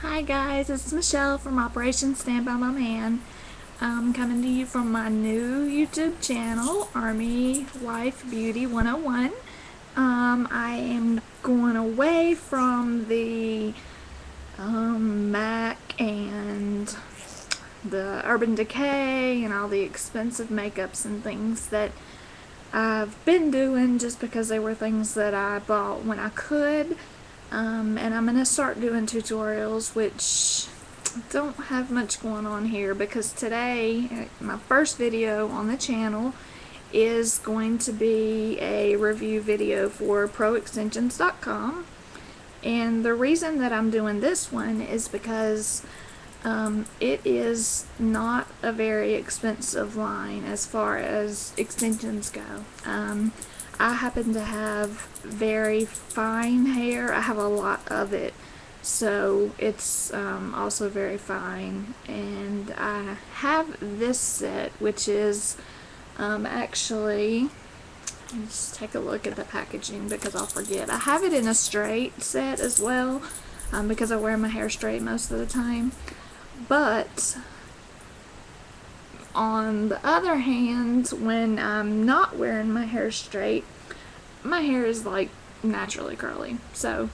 Hi guys, it's Michelle from Operation Stand By My Man. I'm coming to you from my new YouTube channel, Army Wife Beauty 101. I am going away from the MAC and the Urban Decay and all the expensive makeups and things that I've been doing just because they were things that I bought when I could. And I'm going to start doing tutorials, which don't have much going on here because today, my first video on the channel is going to be a review video for ProExtensions.com. And the reason that I'm doing this one is because it is not a very expensive line as far as extensions go. I happen to have very fine hair. I have a lot of it, so it's also very fine. And I have this set, which is actually, let's take a look at the packaging because I'll forget. I have it in a straight set as well, because I wear my hair straight most of the time. But on the other hand, when I'm not wearing my hair straight, my hair is like naturally curly. So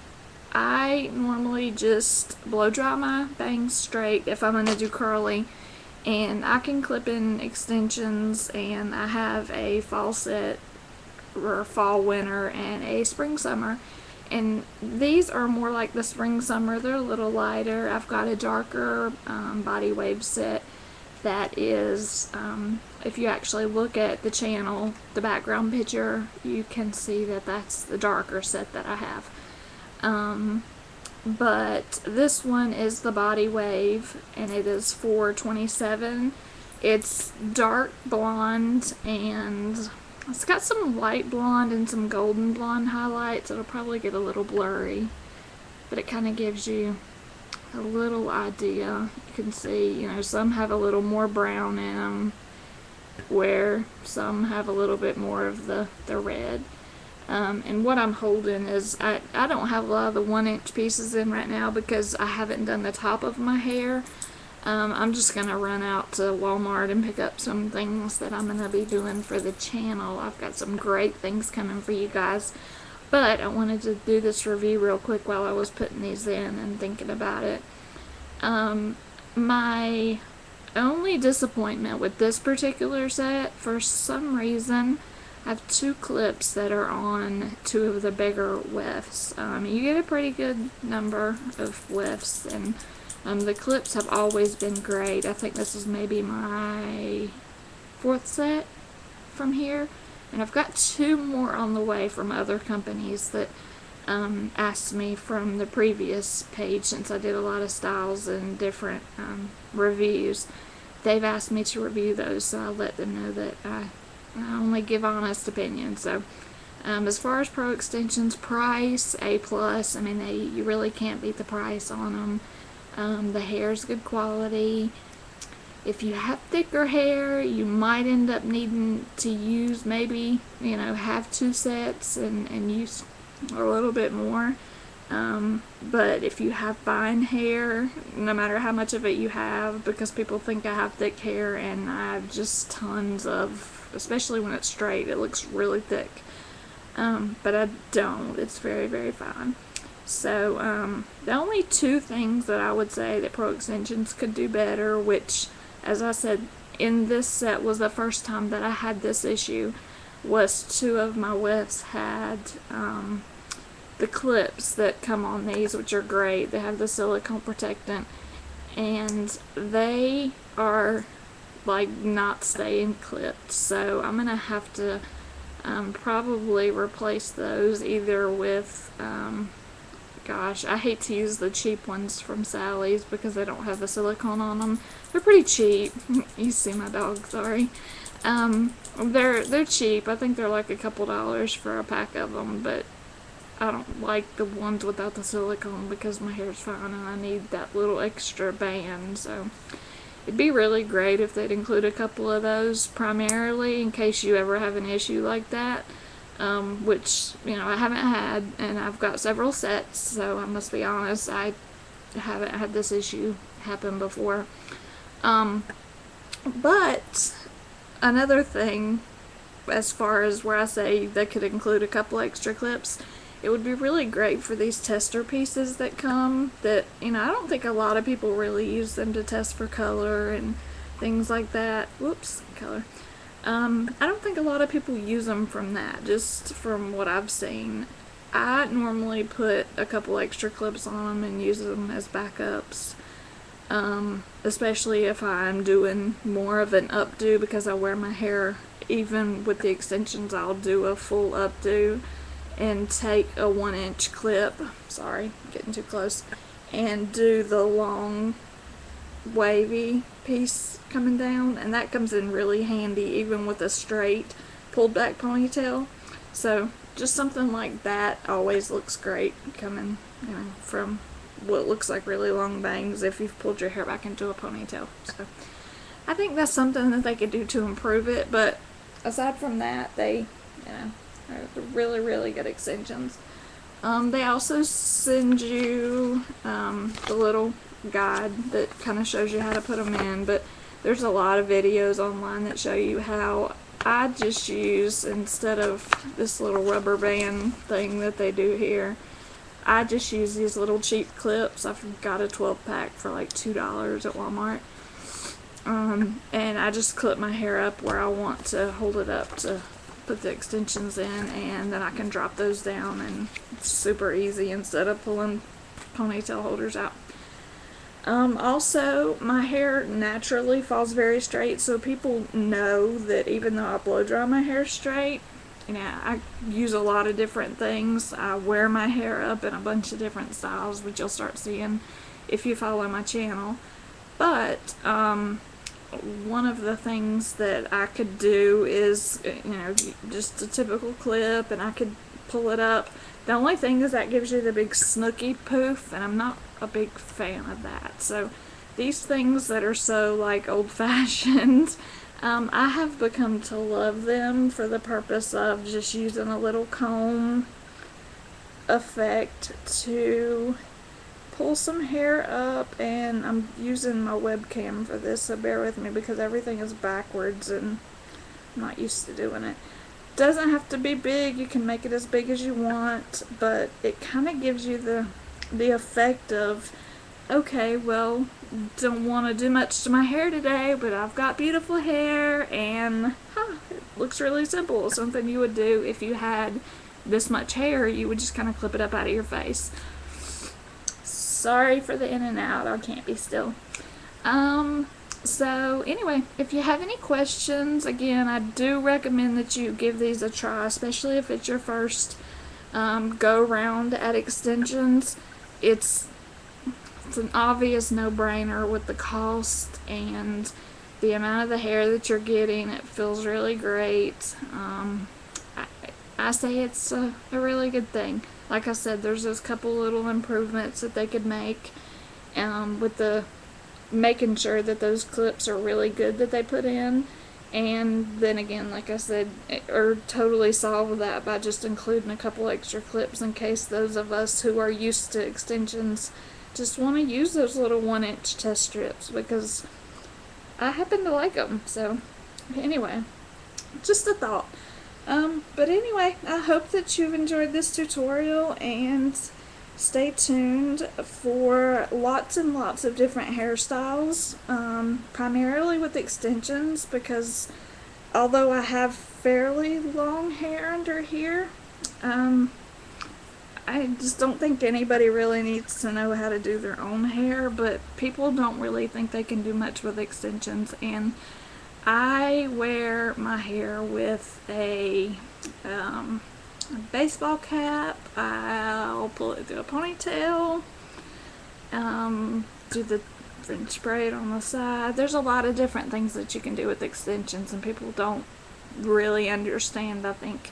I normally just blow dry my bangs straight if I'm going to do curly, and I can clip in extensions, and I have a fall set or fall winter and a spring summer, and these are more like the spring summer. They're a little lighter. I've got a darker body wave set that is, if you actually look at the channel, the background picture, you can see that that's the darker set that I have. But this one is the body wave, and it is $4.27. It's dark blonde, and it's got some light blonde and some golden blonde highlights. It'll probably get a little blurry, but it kind of gives you a little idea. You can see, you know, some have a little more brown in them, where some have a little bit more of the red. And what I'm holding is, I don't have a lot of the 1-inch pieces in right now because I haven't done the top of my hair. I'm just going to run out to Walmart and pick up some things that I'm going to be doing for the channel. I've got some great things coming for you guys. But I wanted to do this review real quick while I was putting these in and thinking about it. My only disappointment with this particular set, for some reason, I have 2 clips that are on 2 of the bigger wefts. You get a pretty good number of wefts, and the clips have always been great. I think this is maybe my 4th set from here. And I've got 2 more on the way from other companies that asked me from the previous page, since I did a lot of styles and different reviews. They've asked me to review those, so I'll let them know that I only give honest opinions. So as far as Pro Extensions price, A+. I mean, you really can't beat the price on them. The hair's good quality. If you have thicker hair, you might end up needing to use, maybe, you know, have 2 sets and use a little bit more. But if you have fine hair, no matter how much of it you have, because people think I have thick hair, and I have just tons of, especially when it's straight, it looks really thick. But I don't. It's very, very fine. So, the only 2 things that I would say that Pro Extensions could do better, which, as I said, in this set was the first time that I had this issue, was 2 of my wefts had the clips that come on these, which are great. They have the silicone protectant, and they are like not staying clipped. So I'm gonna have to probably replace those either with gosh, I hate to use the cheap ones from Sally's because they don't have the silicone on them. They're pretty cheap. You see my dog, sorry. They're cheap. I think they're like a couple dollars for a pack of them, but I don't like the ones without the silicone because my hair's fine and I need that little extra band. So it'd be really great if they'd include a couple of those, primarily in case you ever have an issue like that. Which, you know, I haven't had, and I've got several sets, so I must be honest, I haven't had this issue happen before. But another thing, as far as where I say they could include a couple extra clips, it would be really great for these tester pieces that come that, you know, I don't think a lot of people really use them to test for color and things like that. Whoops, color. I don't think a lot of people use them from that, just from what I've seen. I normally put a couple extra clips on them and use them as backups. Especially if I'm doing more of an updo, because I wear my hair, even with the extensions, I'll do a full updo and take a 1-inch clip, sorry, getting too close, and do the long wavy piece coming down, and that comes in really handy even with a straight pulled back ponytail. So just something like that always looks great coming, you know, from what looks like really long bangs if you've pulled your hair back into a ponytail. So I think that's something that they could do to improve it, but aside from that, they, you know, are really, really good extensions. They also send you the little guide that kind of shows you how to put them in, but there's a lot of videos online that show you how. I just use, instead of this little rubber band thing that they do here, I just use these little cheap clips. I've got a 12-pack for like $2 at Walmart. And I just clip my hair up where I want to hold it up to put the extensions in, and then I can drop those down, and it's super easy instead of pulling ponytail holders out. Also, my hair naturally falls very straight, so people know that even though I blow dry my hair straight, you know, I use a lot of different things. I wear my hair up in a bunch of different styles, which you'll start seeing if you follow my channel. But one of the things that I could do is, you know, just a typical clip, and I could pull it up. The only thing is that gives you the big snooky poof, and I'm not a big fan of that. So these things that are so like old-fashioned, I have become to love them for the purpose of just using a little comb effect to pull some hair up, and I'm using my webcam for this, so bear with me because everything is backwards and I'm not used to doing it. Doesn't have to be big, you can make it as big as you want, but it kind of gives you the effect of, okay, well, don't want to do much to my hair today, but I've got beautiful hair, and it looks really simple. Something you would do if you had this much hair. You would just kind of clip it up out of your face. Sorry for the in and out, I can't be still. So anyway, if you have any questions, again, I do recommend that you give these a try, especially if it's your first go round at extensions. It's an obvious no-brainer with the cost and the amount of the hair that you're getting. It feels really great. I say it's a really good thing. Like I said, there's those couple little improvements that they could make with the making sure that those clips are really good that they put in, and then again, like I said, or totally solve that by just including a couple extra clips in case those of us who are used to extensions just want to use those little 1-inch test strips, because I happen to like them. So anyway, just a thought. But anyway, I hope that you've enjoyed this tutorial, and stay tuned for lots and lots of different hairstyles, primarily with extensions, because although I have fairly long hair under here, I just don't think anybody really needs to know how to do their own hair, but people don't really think they can do much with extensions, and I wear my hair with a baseball cap. I'll pull it through a ponytail, do the French braid on the side. There's a lot of different things that you can do with extensions, and people don't really understand, I think,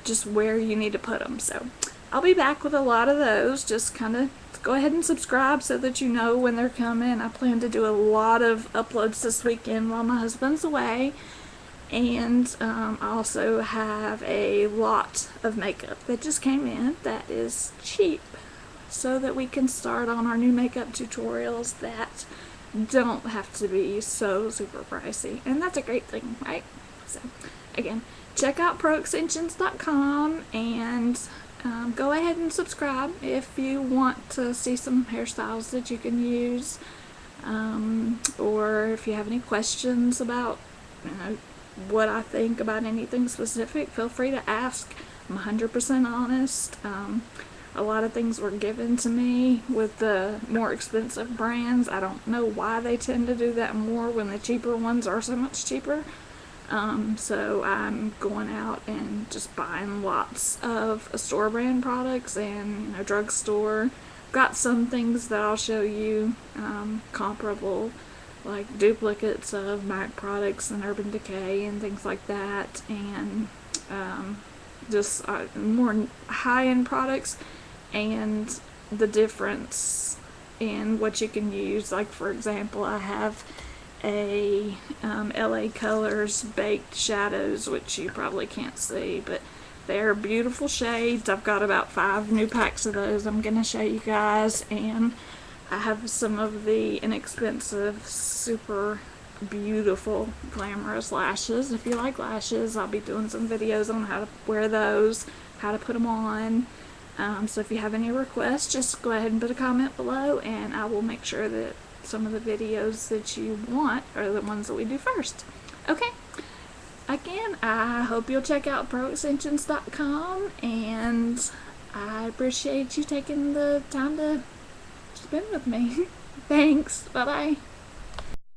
just where you need to put them. So I'll be back with a lot of those. Just kind of go ahead and subscribe so that you know when they're coming. I plan to do a lot of uploads this weekend while my husband's away. And I also have a lot of makeup that just came in that is cheap. so that we can start on our new makeup tutorials that don't have to be so super pricey. And that's a great thing, right? So again, check out proextensions.com and go ahead and subscribe if you want to see some hairstyles that you can use, or if you have any questions about what I think about anything specific, feel free to ask. I'm 100% honest. A lot of things were given to me with the more expensive brands. I don't know why they tend to do that more when the cheaper ones are so much cheaper. So I'm going out and just buying lots of store brand products and drugstore. Got some things that I'll show you comparable, like duplicates of MAC products and Urban Decay and things like that, and just more high-end products, and the difference in what you can use. Like, for example, I have a LA Colors Baked Shadows, which you probably can't see, but they're beautiful shades. I've got about 5 new packs of those I'm going to show you guys, and I have some of the inexpensive, super beautiful, glamorous lashes. If you like lashes, I'll be doing some videos on how to wear those, how to put them on. So if you have any requests, just go ahead and put a comment below, and I will make sure that some of the videos that you want are the ones that we do first. Okay, again, I hope you'll check out proextensions.com, and I appreciate you taking the time to spend with me. Thanks. Bye-bye.